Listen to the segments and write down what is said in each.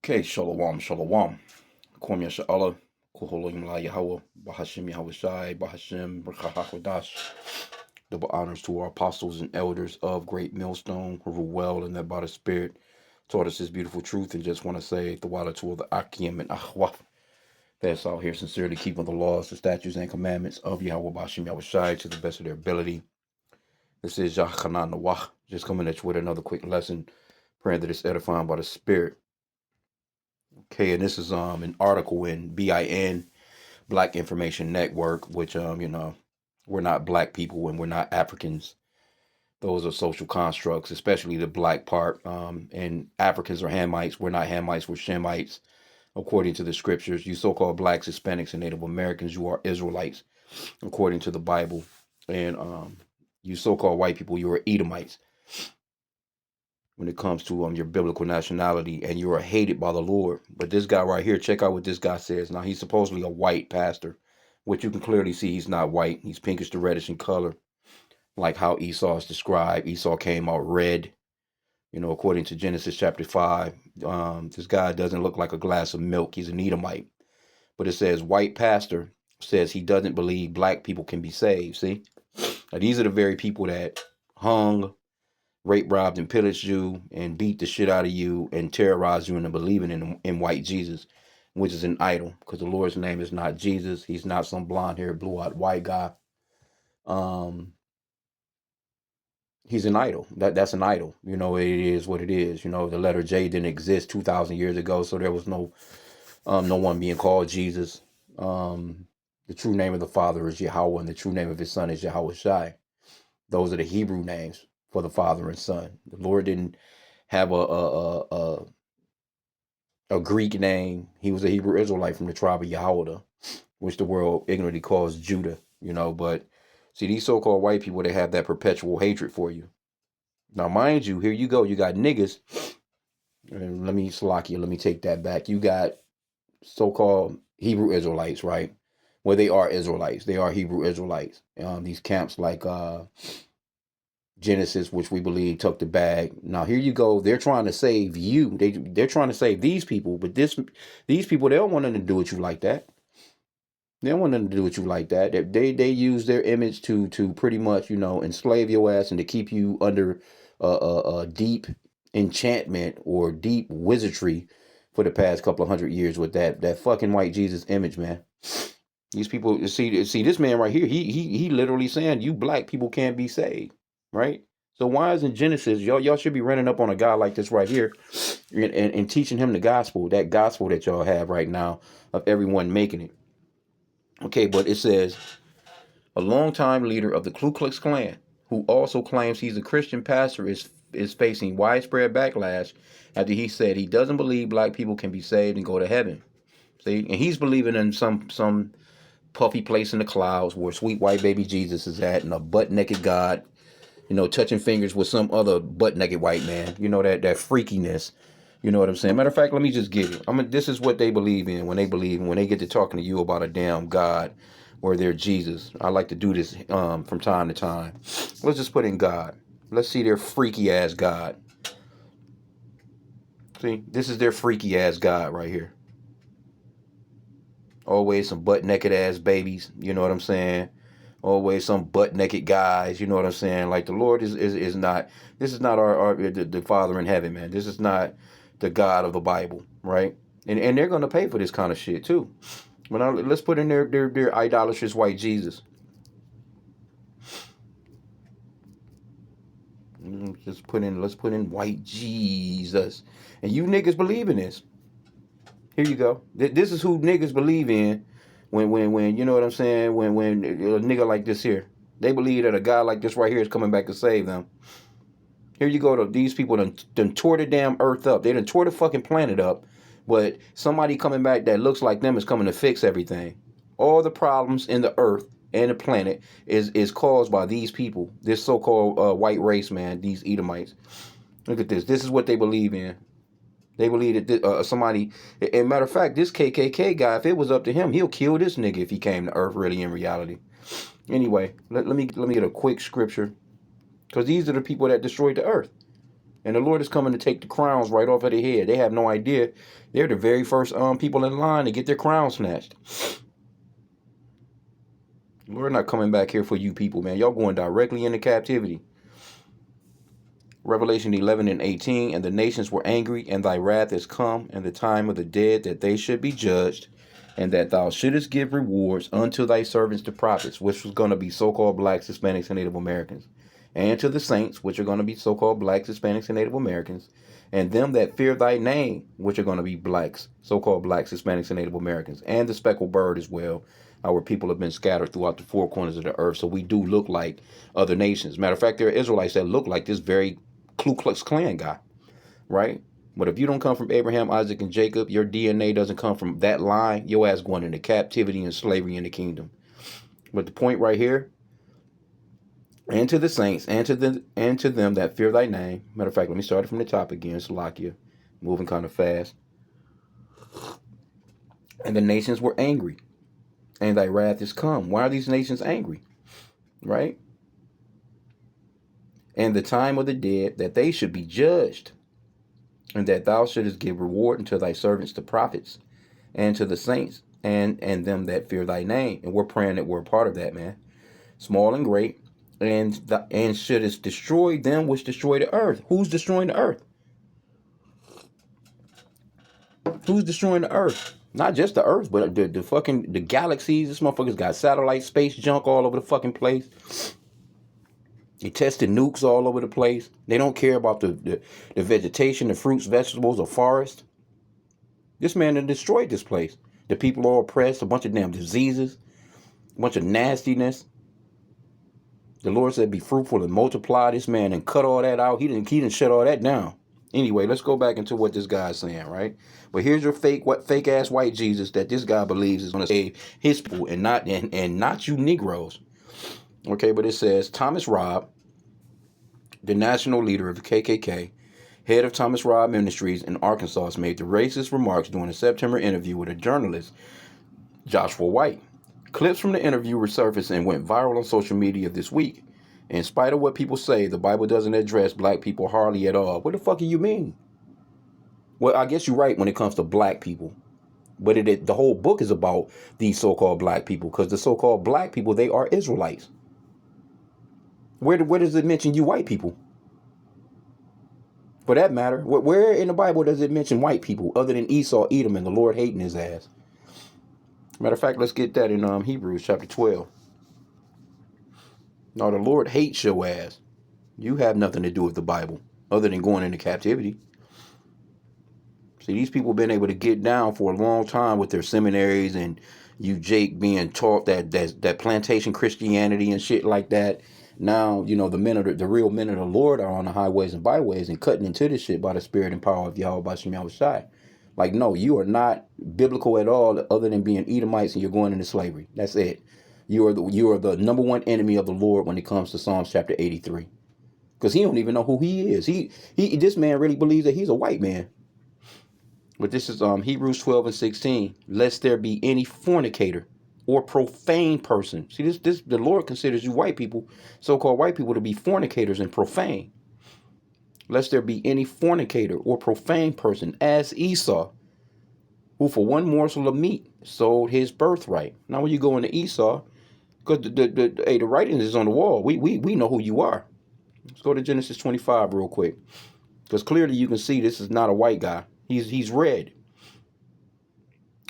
Okay, shalom, shalom. Kwam Yasha'Allah, Kuholim La Yahweh, Bahashim Yahweh Shai, Bahashim Brakahakwadash. Double honors to our apostles and elders of Great Millstone who rule well and that by the Spirit taught us this beautiful truth. And just want to say the water to the H.I.M and Ahwaf that's out here sincerely keeping the laws, the statutes, and commandments of Yahweh Bahashim Yahweh Shai to the best of their ability. This is Yahchanan Nawah, just coming at you with another quick lesson, praying that it's edifying by the Spirit. Okay, and this is an article in BIN, Black Information Network, which we're not black people and we're not Africans. Those are social constructs, especially the black part. And Africans are Hamites. We're not Hamites, we're Shemites. According to the scriptures, you so-called blacks, Hispanics, and Native Americans, you are Israelites, according to the Bible. And you so-called white people, you are Edomites. When it comes to your biblical nationality, and you are hated by the Lord. But this guy right here, check out what this guy says. Now, he's supposedly a white pastor, which you can clearly see he's not white. He's pinkish to reddish in color, like how Esau is described. Esau came out red, according to Genesis chapter 5. This guy doesn't look like a glass of milk. He's an Edomite. But it says, white pastor says he doesn't believe black people can be saved. See? Now, these are the very people that hung, raped, robbed, and pillaged you and beat the shit out of you and terrorized you into believing in white Jesus, which is an idol, because the Lord's name is not Jesus. He's not some blonde-haired, blue-eyed white guy. He's an idol. That's an idol. It is what it is. The letter J didn't exist 2,000 years ago, so there was no one being called Jesus. The true name of the Father is Yahweh, and the true name of his Son is Yahweh Shai. Those are the Hebrew names for the Father and Son. The Lord didn't have a Greek name. He was a Hebrew Israelite from the tribe of Yehuda, which the world ignorantly calls Judah. But see, these so-called white people, they have that perpetual hatred for you. Now, mind you, here you go. You got niggas. And let me take that back. You got so-called Hebrew Israelites, right? Well, they are Israelites. They are Hebrew Israelites. These camps like Genesis, which we believe took the bag. Now here you go. They're trying to save you. They're trying to save these people, but these people, they don't want nothing to do with you like that. They don't want nothing to do with you like that. They use their image to pretty much enslave your ass and to keep you under a deep enchantment or deep wizardry for the past couple of hundred years with that fucking white Jesus image, man. These people see this man right here. He literally saying you black people can't be saved, right? So why isn't Genesis? Y'all should be running up on a guy like this right here, and teaching him the gospel, that gospel that y'all have right now of everyone making it. Okay, but it says a longtime leader of the Ku Klux Klan, who also claims he's a Christian pastor, is facing widespread backlash after he said he doesn't believe black people can be saved and go to heaven. See, and he's believing in some puffy place in the clouds where sweet white baby Jesus is at, and a butt naked God, touching fingers with some other butt naked white man. That freakiness. You know what I'm saying? Matter of fact, let me just give it. This is what they believe in when they get to talking to you about a damn God or their Jesus. I like to do this from time to time. Let's just put in God. Let's see their freaky ass God. See, this is their freaky ass God right here. Always some butt naked ass babies. You know what I'm saying? Always some butt naked guys. You know what I'm saying? Like the Lord is not. This is not the Father in heaven, man. This is not the God of the Bible, right? And they're gonna pay for this kind of shit too. But now, let's put in their idolatrous white Jesus. Let's put in white Jesus. And you niggas believe in this. Here you go. This is who niggas believe in when you know what I'm saying? When a nigga like this here. They believe that a guy like this right here is coming back to save them. Here you go. These people done tore the damn earth up. They done tore the fucking planet up. But somebody coming back that looks like them is coming to fix everything. All the problems in the earth and the planet is caused by these people. This so-called white race, man. These Edomites. Look at this. This is what they believe in. They believe that somebody, and matter of fact, this KKK guy, if it was up to him, he'll kill this nigga if he came to Earth really in reality. Anyway, let me get a quick scripture, because these are the people that destroyed the Earth. And the Lord is coming to take the crowns right off of their head. They have no idea. They're the very first people in line to get their crown snatched. The Lord not coming back here for you people, man. Y'all going directly into captivity. Revelation 11 and 18, and the nations were angry, and thy wrath is come, and the time of the dead, that they should be judged, and that thou shouldest give rewards unto thy servants the prophets, which was going to be so-called blacks, Hispanics, and Native Americans, and to the saints, which are going to be so-called blacks, Hispanics, and Native Americans, and them that fear thy name, which are going to be blacks, so-called blacks, Hispanics, and Native Americans, and the speckled bird as well. Our people have been scattered throughout the four corners of the earth, so we do look like other nations. Matter of fact, there are Israelites that look like this very Ku Klux Klan guy, right? But if you don't come from Abraham, Isaac, and Jacob, your DNA doesn't come from that line, your ass going into captivity and slavery in the kingdom. But the point right here, and to the saints, and to them that fear thy name. Matter of fact, let me start it from the top again. Salakia, moving kind of fast. And the nations were angry, and thy wrath is come. Why are these nations angry? Right? And the time of the dead, that they should be judged, and that thou shouldest give reward unto thy servants the prophets, and to the saints, and them that fear thy name. And we're praying that we're a part of that, man. Small and great, and shouldest destroy them which destroy the earth. Who's destroying the earth? Who's destroying the earth? Not just the earth, but the galaxies. This motherfucker's got satellite space junk all over the fucking place. They tested nukes all over the place. They don't care about the vegetation, the fruits, vegetables, or forest. This man had destroyed this place. The people are oppressed, a bunch of damn diseases, a bunch of nastiness. The Lord said, be fruitful and multiply. This man and cut all that out. He didn't shut all that down. Anyway, let's go back into what this guy's saying, right? But here's your fake ass white Jesus that this guy believes is going to save his people and not you Negroes. Okay, but it says Thomas Robb, the national leader of the KKK, head of Thomas Robb Ministries in Arkansas, made the racist remarks during a September interview with a journalist, Joshua White. Clips from the interview resurfaced and went viral on social media this week. In spite of what people say, the Bible doesn't address black people hardly at all. What the fuck do you mean? Well, I guess you're right when it comes to black people. But the whole book is about these so-called black people, because the so-called black people, they are Israelites. Where does it mention you white people? For that matter, where in the Bible does it mention white people other than Esau, Edom, and the Lord hating his ass? Matter of fact, let's get that in Hebrews chapter 12. No, the Lord hates your ass. You have nothing to do with the Bible other than going into captivity. See, these people have been able to get down for a long time with their seminaries and you, Jake, being taught that plantation Christianity and shit like that. Now, the real men of the Lord are on the highways and byways and cutting into this shit by the spirit and power of Yahweh H.I.M. Yahushai. Like, no, you are not biblical at all other than being Edomites and you're going into slavery. That's it. You are the number one enemy of the Lord when it comes to Psalms chapter 83. Because he don't even know who he is. This man really believes that he's a white man. But this is Hebrews 12 and 16. Lest there be any fornicator or profane person. See, the Lord considers you white people, so-called white people, to be fornicators and profane. Lest there be any fornicator or profane person as Esau, who for one morsel of meat sold his birthright. Now when you go into Esau, because the writing is on the wall. We know who you are. Let's go to Genesis 25 real quick. Because clearly you can see this is not a white guy. He's red.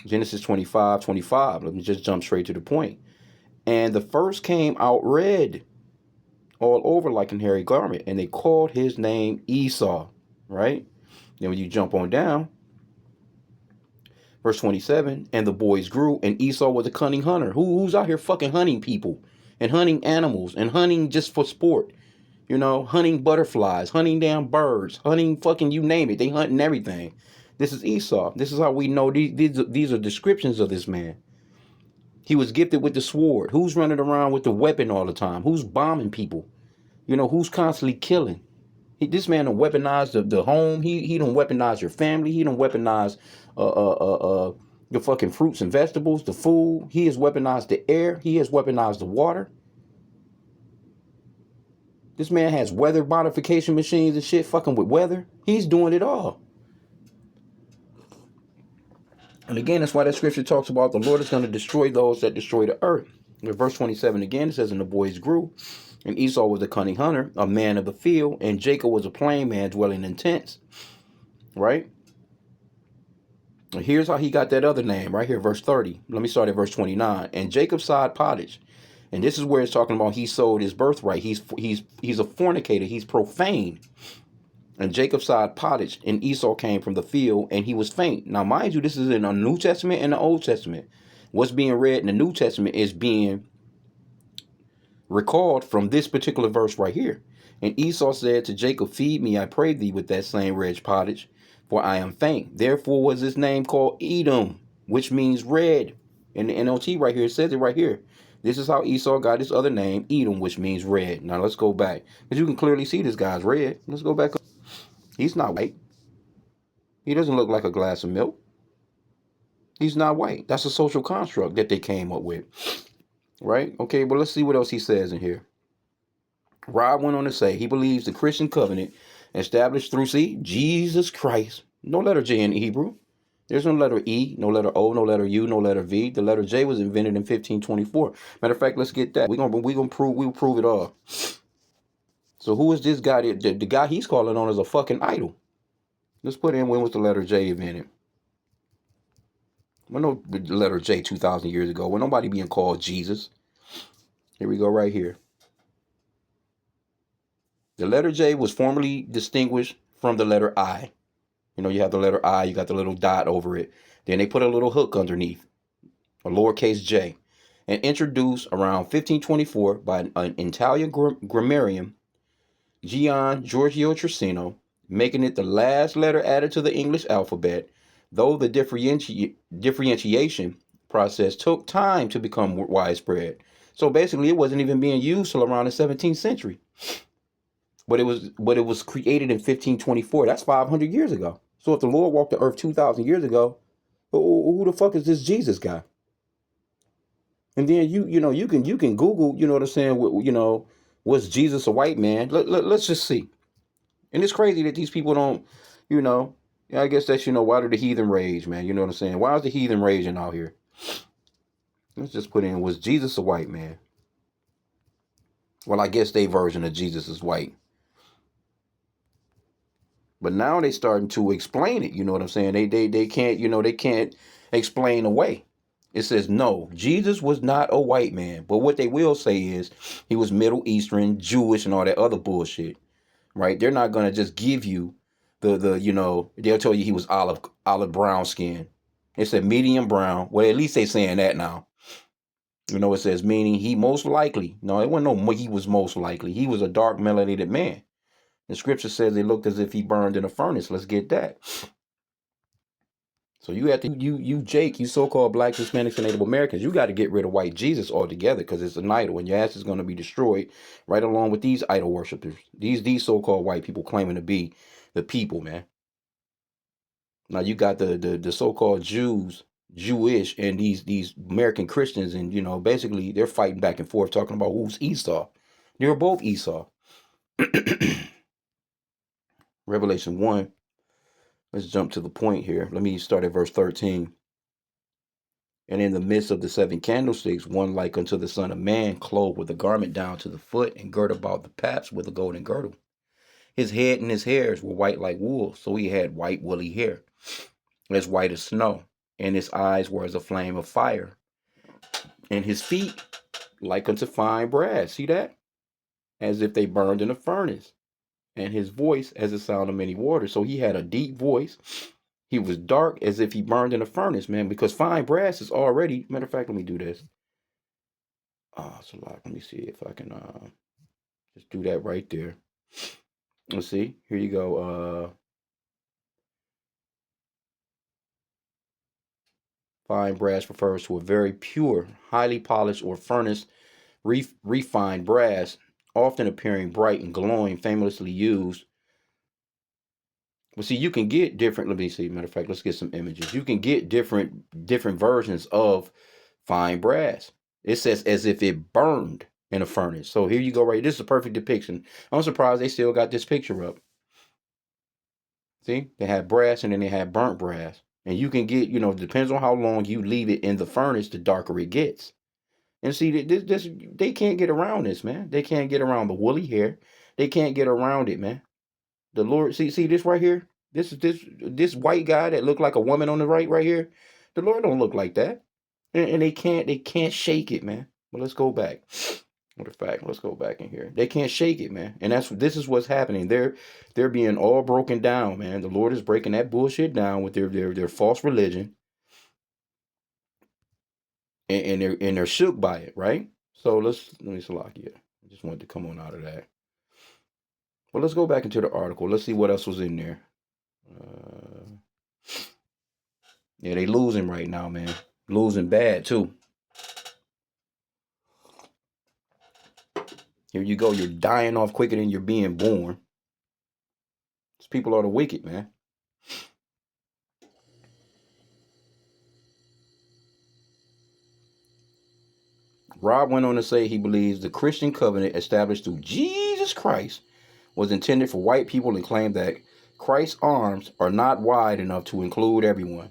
Genesis 25:25. Let me just jump straight to the point. And the first came out red, all over like an hairy garment, and they called his name Esau. Right? Then when you jump on down, verse 27, and the boys grew, and Esau was a cunning hunter. Who's out here fucking hunting people and hunting animals and hunting just for sport? Hunting butterflies, hunting damn birds, hunting fucking you name it. They hunting everything. This is Esau. This is how we know these are descriptions of this man. He was gifted with the sword. Who's running around with the weapon all the time? Who's bombing people? Who's constantly killing? This man done weaponized the home. He done weaponized your family. He done weaponized your fucking fruits and vegetables, the food. He has weaponized the air. He has weaponized the water. This man has weather modification machines and shit fucking with weather. He's doing it all. And again, that's why that scripture talks about the Lord is going to destroy those that destroy the earth. In verse 27 again, it says, and the boys grew, and Esau was a cunning hunter, a man of the field, and Jacob was a plain man dwelling in tents. Right? And here's how he got that other name, right here, verse 30. Let me start at verse 29. And Jacob sowed pottage. And this is where it's talking about he sold his birthright. He's a fornicator. He's profane. And Jacob sowed pottage, and Esau came from the field, and he was faint. Now, mind you, this is in the New Testament and the Old Testament. What's being read in the New Testament is being recalled from this particular verse right here. And Esau said to Jacob, feed me, I pray thee, with that same red pottage, for I am faint. Therefore was his name called Edom, which means red. In the NLT right here, it says it right here. This is how Esau got his other name, Edom, which means red. Now let's go back, because you can clearly see this guy's red. Let's go back. He's not white. He doesn't look like a glass of milk. He's not white. That's a social construct that they came up with. Right? Okay, but let's see what else he says in here. Rob went on to say he believes the Christian covenant established through, see, Jesus Christ. No letter J in Hebrew. There's no letter E, no letter O, no letter U, no letter V. The letter J was invented in 1524. Matter of fact, let's get that. We'll prove it all. So who is this guy? The guy he's calling on is a fucking idol. Let's put in when was the letter J invented. Well, no letter J 2,000 years ago. When nobody being called Jesus. Here we go right here. The letter J was formerly distinguished from the letter I. You know, you have the letter I, you got the little dot over it. Then they put a little hook underneath, a lowercase j, and introduced around 1524 by an Italian grammarian, Gian Giorgio Trissino, making it the last letter added to the English alphabet, though the differentiation process took time to become widespread. So basically, it wasn't even being used till around the 17th century. But it was created in 1524. That's 500 years ago. So if the Lord walked the earth 2,000 years ago, who the fuck is this Jesus guy? And then you can Google, you know what I'm saying, was Jesus a white man? Let's just see. And it's crazy that these people don't, I guess that's, why do the heathen rage, man? You know what I'm saying? Why is the heathen raging out here? Let's just put in, was Jesus a white man? Well, I guess their version of Jesus is white. But now they starting to explain it. You know what I'm saying? They can't, they can't explain away. It says, no, Jesus was not a white man. But what they will say is he was Middle Eastern, Jewish, and all that other bullshit. Right? They're not going to just give you they'll tell you he was olive brown skin. It said medium brown. Well, at least they saying that now. It says meaning he most likely. No, it wasn't no he was most likely. He was a dark melanated man. The scripture says it looked as if he burned in a furnace. Let's get that. So you have to, Jake, you so-called Black, Hispanics, and Native Americans, you got to get rid of white Jesus altogether, because it's an idol, and your ass is going to be destroyed right along with these idol worshipers. These so-called white people claiming to be the people, man. Now you got the so-called Jewish, and these American Christians, and basically they're fighting back and forth talking about who's Esau. They're both Esau. Revelation 1. Let's jump to the point here. Let me start at verse 13. And in the midst of the seven candlesticks, one like unto the Son of Man, clothed with a garment down to the foot, and girt about the paps with a golden girdle. His head and his hairs were white like wool, so he had white woolly hair, as white as snow. And his eyes were as a flame of fire, and his feet like unto fine brass. See that? As if they burned in a furnace. And his voice as the sound of many waters. So he had a deep voice. He was dark as if he burned in a furnace, man, because fine brass is already, matter of fact, let me do this. So let me see if I can just do that right there. Let's see. Here you go. Fine brass refers to a very pure, highly polished or furnace refined brass, often appearing bright and glowing, famously used. But see, you can get different. Let me see. Matter of fact, let's get some images. You can get different versions of fine brass. It says as if it burned in a furnace. So here you go, right? This is a perfect depiction. I'm surprised they still got this picture up. See, they had brass and then they had burnt brass. And you can get, depends on how long you leave it in the furnace, the darker it gets. And see, this they can't get around this, man. They can't get around the woolly hair. They can't get around it, man. The Lord, see this right here. This is this white guy that looked like a woman on the right here. The Lord don't look like that, and they can't shake it, man. But let's go back. What a fact. Let's go back in here. They can't shake it, man. And this is what's happening. They're being all broken down, man. The Lord is breaking that bullshit down with their false religion, and they're shook by it, right? So let me select here. I just wanted to come on out of that. Well, let's go back into the article. Let's see what else was in there. Yeah, they losing right now, man. Losing bad too. Here you go. You're dying off quicker than you're being born. These people are the wicked, man. Rob went on to say he believes the Christian covenant established through Jesus Christ was intended for white people and claimed that Christ's arms are not wide enough to include everyone.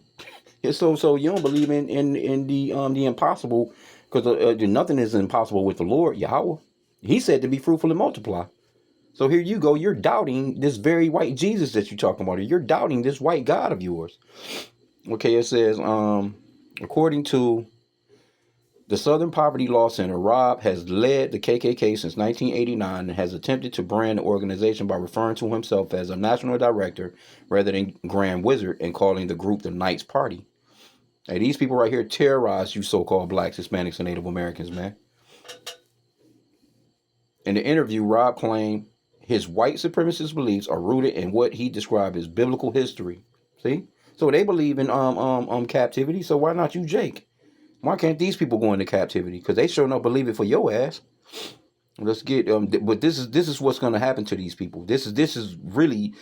So you don't believe in the impossible, because nothing is impossible with the Lord Yahweh. He said to be fruitful and multiply. So here you go. You're doubting this very white Jesus that you're talking about. You're doubting this white God of yours. Okay, it says, according to the Southern Poverty Law Center, Rob has led the KKK since 1989 and has attempted to brand the organization by referring to himself as a national director rather than Grand Wizard and calling the group the Knights Party. Hey, these people right here terrorize you so-called blacks, Hispanics, and Native Americans, man. In the interview, Rob claimed his white supremacist beliefs are rooted in what he described as biblical history. See? So they believe in captivity, so why not you, Jake? Why can't these people go into captivity? Because they sure don't believe it for your ass. Let's get but this is what's going to happen to these people. This is really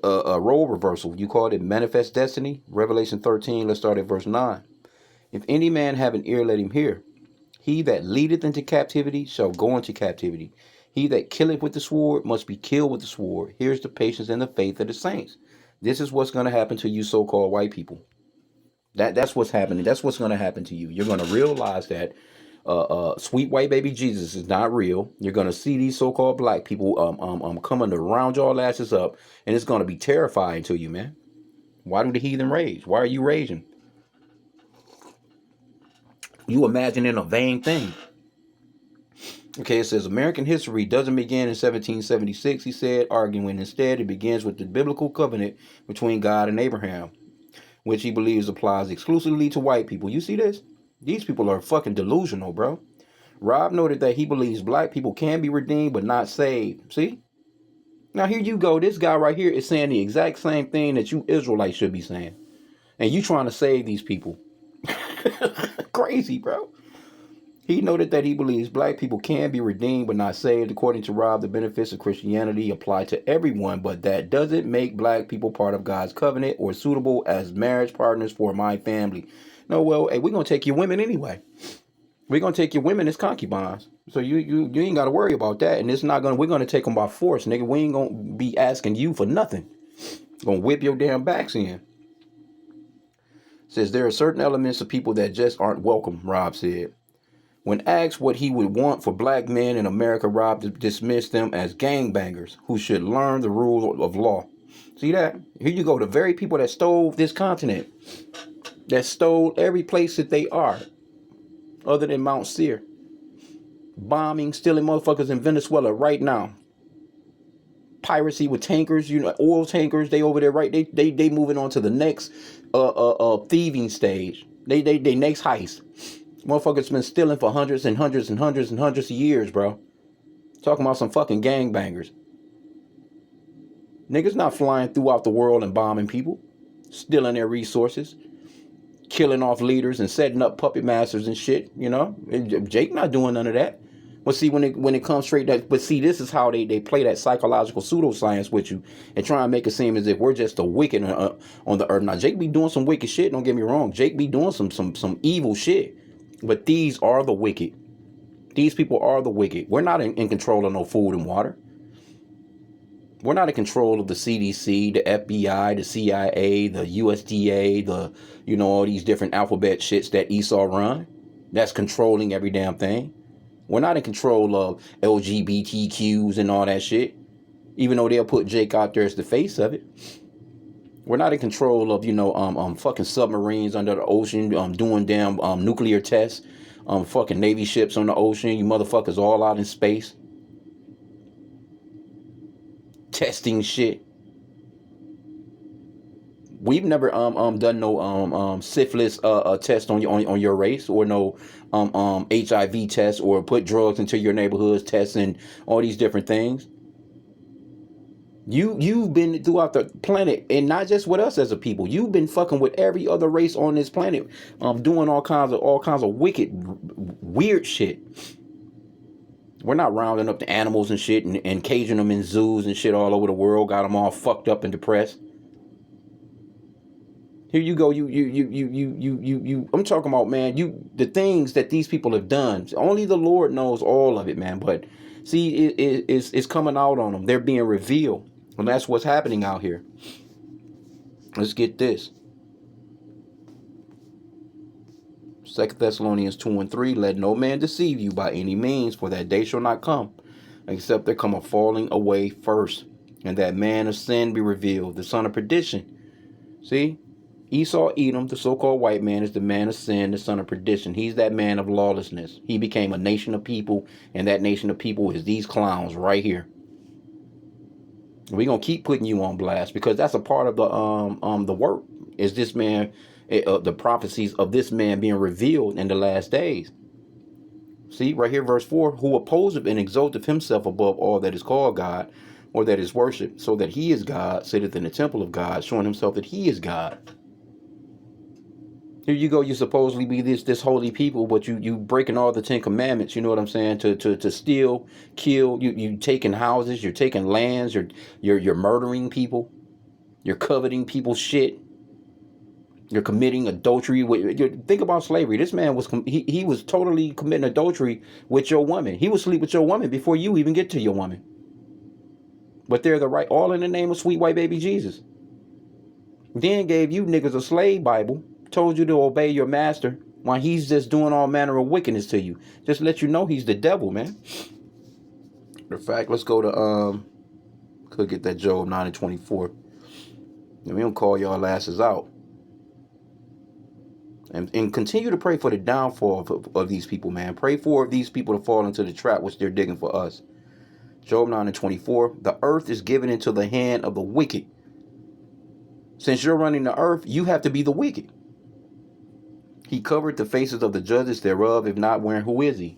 a role reversal. You called it manifest destiny. Revelation 13. Let's start at verse 9. If any man have an ear, let him hear. He that leadeth into captivity shall go into captivity. He that killeth with the sword must be killed with the sword. Here's the patience and the faith of the saints. This is what's going to happen to you so-called white people. That's what's happening. That's what's going to happen to you. You're going to realize that sweet white baby Jesus is not real. You're going to see these so-called black people coming to round your asses up, and it's going to be terrifying to you, man. Why do the heathen rage? Why are you raging? You imagining a vain thing. Okay, it says American history doesn't begin in 1776, he said, arguing instead it begins with the biblical covenant between God and Abraham, which he believes applies exclusively to white people. You see this? These people are fucking delusional, bro. Rob noted that he believes black people can be redeemed but not saved. See? Now here you go. This guy right here is saying the exact same thing that you Israelites should be saying. And you trying to save these people. Crazy, bro. He noted that he believes black people can be redeemed but not saved. According to Rob, the benefits of Christianity apply to everyone, but that doesn't make black people part of God's covenant or suitable as marriage partners for my family. No, well, hey, we're going to take your women anyway. We're going to take your women as concubines. So you ain't got to worry about that. And we're going to take them by force, nigga. We ain't going to be asking you for nothing. Going to whip your damn backs in. Says there are certain elements of people that just aren't welcome, Rob said. When asked what he would want for black men in America, Rob dismissed them as gangbangers who should learn the rules of law. See that? Here you go. The very people that stole this continent, that stole every place that they are, other than Mount Seir. Bombing, stealing motherfuckers in Venezuela right now. Piracy with tankers, oil tankers. They over there, right? They moving on to the next thieving stage. They next heist. Motherfuckers been stealing for hundreds and hundreds and hundreds and hundreds of years, bro. Talking about some fucking gangbangers. Niggas not flying throughout the world and bombing people. Stealing their resources. Killing off leaders and setting up puppet masters and shit, And Jake not doing none of that. But see, when it comes straight that, but see, this is how they play that psychological pseudoscience with you and try and make it seem as if we're just the wicked on the earth. Now, Jake be doing some wicked shit. Don't get me wrong. Jake be doing some evil shit. But these are the wicked. These people are the wicked. We're not in control of no food and water. We're not in control of the CDC, the FBI, the CIA, the USDA, all these different alphabet shits that Esau run. That's controlling every damn thing. We're not in control of LGBTQs and all that shit. Even though they'll put Jake out there as the face of it. We're not in control of, fucking submarines under the ocean, doing damn nuclear tests, fucking Navy ships on the ocean. You motherfuckers all out in space. Testing shit. We've never done no syphilis test on your race, or no HIV test, or put drugs into your neighborhoods, testing all these different things. You've been throughout the planet, and not just with us as a people. You've been fucking with every other race on this planet, doing all kinds of wicked, weird shit. We're not rounding up the animals and shit and caging them in zoos and shit all over the world. Got them all fucked up and depressed. Here you go. You. I'm talking about, man. The things that these people have done. Only the Lord knows all of it, man. But see, it's coming out on them. They're being revealed, and that's what's happening out here. Let's get this. 2 Thessalonians 2:3, let no man deceive you by any means, for that day shall not come, except there come a falling away first, and that man of sin be revealed, the son of perdition. See? Esau, Edom, the so-called white man, is the man of sin, the son of perdition. He's that man of lawlessness. He became a nation of people, and that nation of people is these clowns right here. We're going to keep putting you on blast, because that's a part of the work, is this man, the prophecies of this man being revealed in the last days. See, right here, verse 4, who opposeth and exalteth himself above all that is called God, or that is worshipped, so that he is God, sitteth in the temple of God, showing himself that he is God. Here you go, you supposedly be this holy people, but you breaking all the 10 commandments, you know what I'm saying, to steal, kill, you taking houses, you're taking lands, you're murdering people, you're coveting people's shit. You're committing adultery. Think about slavery. This man was he was totally committing adultery with your woman. He would sleep with your woman before you even get to your woman. But they're the right, all in the name of sweet white baby Jesus. Then gave you niggas a slave Bible, told you to obey your master, while he's just doing all manner of wickedness to you. Just let you know he's the devil, man. In fact, let's go to could get that Job 9:24. And we don't call y'all asses out. And continue to pray for the downfall of these people, man. Pray for these people to fall into the trap which they're digging for us. Job 9:24. The earth is given into the hand of the wicked. Since you're running the earth, you have to be the wicked. He covered the faces of the judges thereof. If not, where, who is he?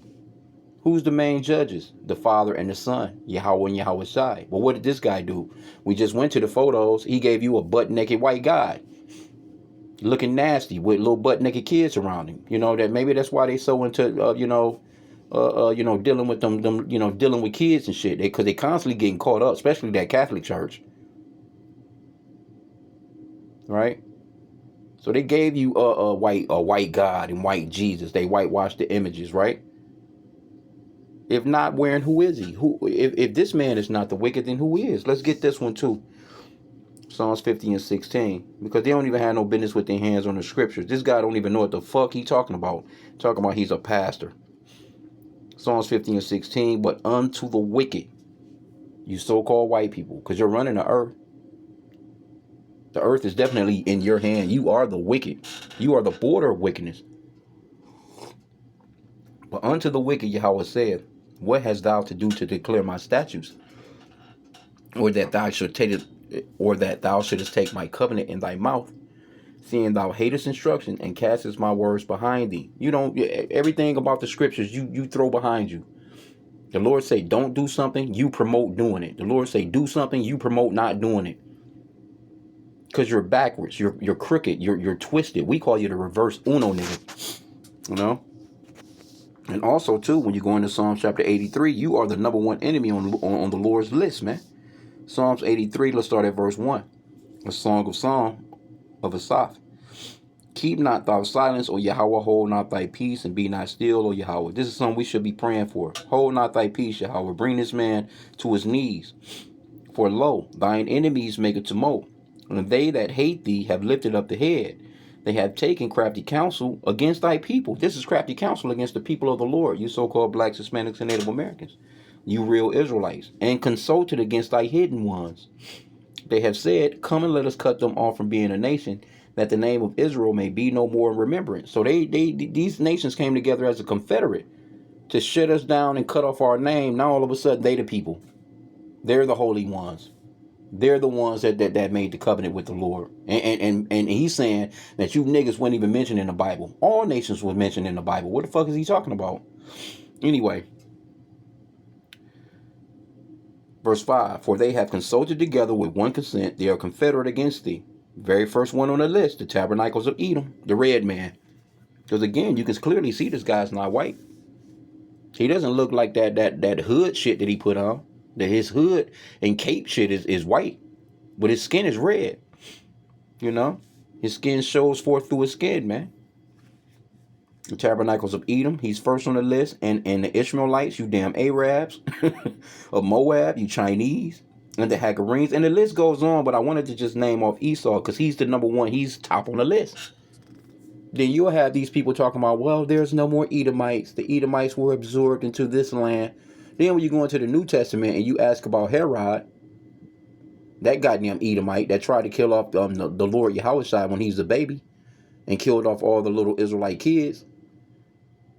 Who's the main judges? The Father and the Son, Yahweh and Yahweh Shai. But what did this guy do? We just went to the photos. He gave you a butt-naked white guy, looking nasty with little butt-naked kids around him. That maybe that's why they so into, dealing with them, dealing with kids and shit. Because they constantly getting caught up, especially that Catholic Church. Right? So they gave you a white God and white Jesus. They whitewashed the images, right? If not, where, who is he? If this man is not the wicked, then who is? Let's get this one too. Psalms 50:16. Because they don't even have no business with their hands on the scriptures. This guy don't even know what the fuck he talking about. Talking about he's a pastor. Psalms 50:16. But unto the wicked, you so-called white people, because you're running the earth. The earth is definitely in your hand. You are the wicked. You are the border of wickedness. But unto the wicked, Yahweh said, what hast thou to do to declare my statutes? Or that thou shouldest take my covenant in thy mouth, seeing thou hatest instruction and castest my words behind thee. You don't, everything about the scriptures you throw behind you. The Lord say don't do something, you promote doing it. The Lord say do something, you promote not doing it. Because you're backwards, you're crooked, you're twisted. We call you the reverse Uno nigga. And also too, when you go into Psalms chapter 83, you are the number one enemy on the Lord's list, man. Psalms 83, let's start at verse 1. A song of Asaph. Keep not thy silence, O Yahweh, hold not thy peace, and be not still, O Yahweh. This is something we should be praying for. Hold not thy peace, Yahweh. Bring this man to his knees. For lo, thine enemies make a tumult, and they that hate thee have lifted up the head. They have taken crafty counsel against thy people. This is crafty counsel against the people of the Lord, you so-called blacks, Hispanics, and Native Americans, you real Israelites, and consulted against thy hidden ones. They have said, come and let us cut them off from being a nation, that the name of Israel may be no more in remembrance. So these nations came together as a confederate to shut us down and cut off our name. Now all of a sudden they the people. They're the holy ones. They're the ones that made the covenant with the Lord. And he's saying that you niggas weren't even mentioned in the Bible. All nations were mentioned in the Bible. What the fuck is he talking about? Anyway, verse 5, for they have consulted together with one consent. They are confederate against thee. Very first one on the list, the tabernacles of Edom, the red man. Because again, you can clearly see this guy's not white. He doesn't look like that hood shit that he put on. That his hood and cape shit is white. But his skin is red. You know? His skin shows forth through his skin, man. The tabernacles of Edom, he's first on the list. And the Ishmaelites, you damn Arabs. Of Moab, you Chinese. And the Hagarenes. And the list goes on, but I wanted to just name off Esau because he's the number one. He's top on the list. Then you'll have these people talking about, well, there's no more Edomites. The Edomites were absorbed into this land. Then when you go into the New Testament and you ask about Herod, that goddamn Edomite that tried to kill off the Lord Yahushua when he was a baby and killed off all the little Israelite kids,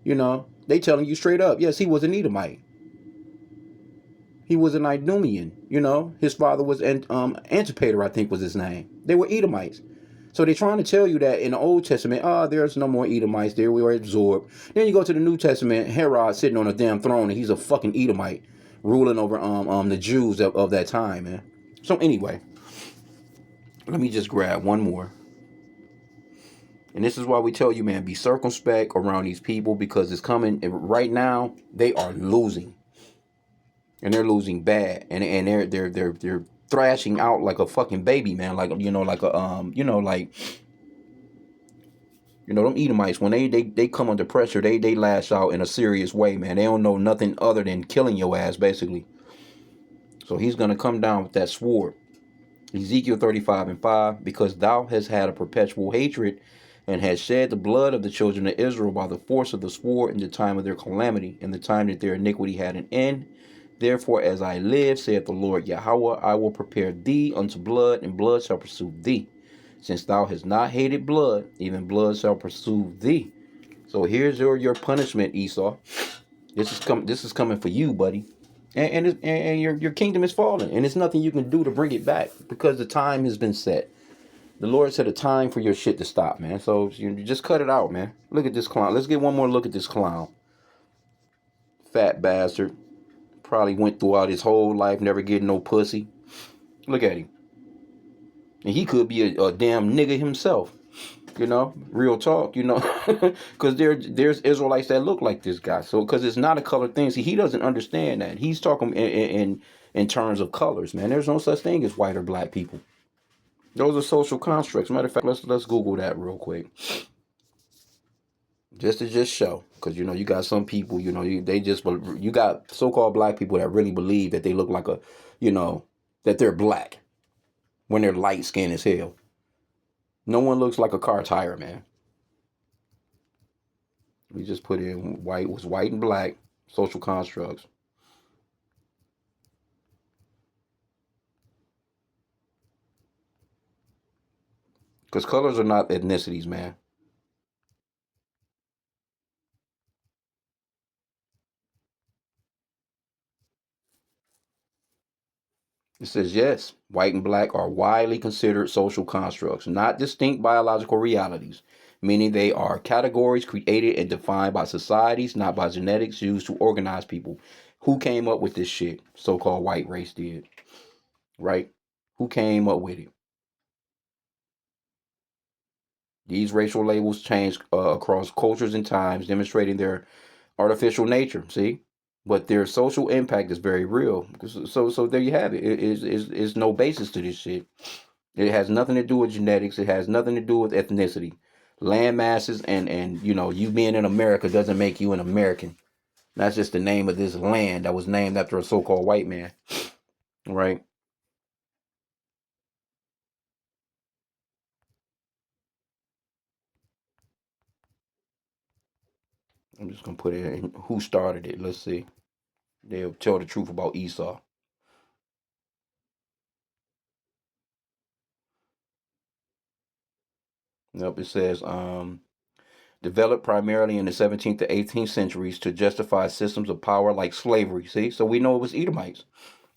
you know, they telling you straight up, yes, he was an Edomite. He was an Idumean, you know. His father was Antipater, I think was his name. They were Edomites. So they're trying to tell you that in the Old Testament, there's no more Edomites there. We were absorbed. Then you go to the New Testament, Herod sitting on a damn throne, and he's a fucking Edomite ruling over the Jews of that time, man. So anyway, let me just grab one more. And this is why we tell you, man, be circumspect around these people because it's coming. Right now, they are losing. And they're losing bad. And they're thrashing out like a fucking baby, man. Like, you know, like a them Edomites, when they come under pressure, they lash out in a serious way, man. They don't know nothing other than killing your ass, basically. So he's gonna come down with that sword. Ezekiel 35:5, because thou hast had a perpetual hatred and hast shed the blood of the children of Israel by the force of the sword in the time of their calamity, in the time that their iniquity had an end. Therefore, as I live, saith the Lord Yahweh, I will prepare thee unto blood, and blood shall pursue thee. Since thou hast not hated blood, even blood shall pursue thee. So here's your punishment, Esau. This is coming for you, buddy. And your kingdom is falling, and there's nothing you can do to bring it back because the time has been set. The Lord set a time for your shit to stop, man. So you just cut it out, man. Look at this clown. Let's get one more look at this clown. Fat bastard. Probably went throughout his whole life never getting no pussy. Look at him. And he could be a damn nigga himself. You know, real talk, you know, because there's Israelites that look like this guy. So because it's not a color thing. See, he doesn't understand that. He's talking in terms of colors, man. There's no such thing as white or black people. Those are social constructs. Matter of fact, let's Google that real quick, just to show, because you know you got some people, you know, you got so-called black people that really believe that they look like that they're black when they're light skinned as hell. No one looks like a car tire, man. We just put in white and black social constructs. Because colors are not ethnicities, man. It says, yes, white and black are widely considered social constructs, not distinct biological realities, meaning they are categories created and defined by societies, not by genetics used to organize people. Who came up with this shit? So-called white race did, right? Who came up with it? These racial labels change across cultures and times, demonstrating their artificial nature. See, but their social impact is very real. So there you have it. It is no basis to this shit. It has nothing to do with genetics. It has nothing to do with ethnicity. land masses, and you being in America doesn't make you an American. That's just the name of this land that was named after a so-called white man, right? I'm just gonna put it in who started it. Let's see. They'll tell the truth about Esau. Yep, it says developed primarily in the 17th to 18th centuries to justify systems of power like slavery. See, so we know it was Edomites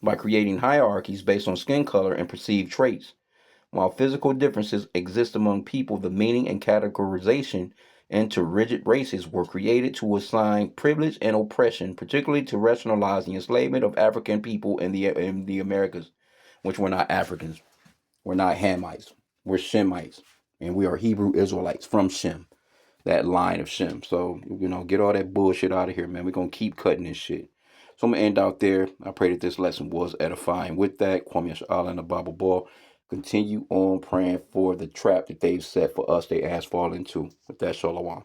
by creating hierarchies based on skin color and perceived traits. While physical differences exist among people, the meaning and categorization into rigid races were created to assign privilege and oppression, particularly to rationalize the enslavement of African people in the Americas, which were not Africans. We're not Hamites. We're Shemites. And we are Hebrew Israelites from Shem, that line of Shem. So, get all that bullshit out of here, man. We're going to keep cutting this shit. So I'm going to end out there. I pray that this lesson was edifying. With that, Kwame Allah and the Bible Ball, continue on praying for the trap that they've set for us, they ass fall into. With that, Shalom.